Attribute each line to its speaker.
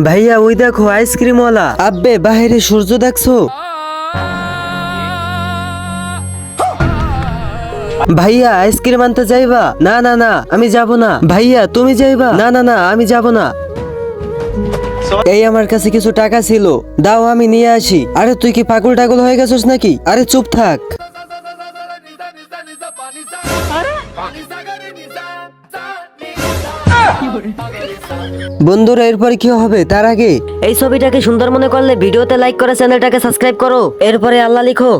Speaker 1: ভাইয়া ওই দেখো আইসক্রিম ওয়ালা। আব্বে বাইরে সূর্য দেখছো? ভাইয়া আইসক্রিম আনতে যাইবা? না না না আমি যাব না। ভাইয়া তুমি যাইবা? না না না আমি যাব না। এই আমার কাছে কিছু টাকা ছিল, দাও আমি নিয়ে আসি। আরে তুই কি পাগল টাগল হয়ে গেছিস নাকি? আরে চুপ থাক। বন্ধুরা এরপরে কি হবে তার আগে
Speaker 2: এই ছবিটাকে সুন্দর মনে করলে ভিডিওতে লাইক করে চ্যানেলটাকে সাবস্ক্রাইব করো, এরপরে আল্লাহ লিখো।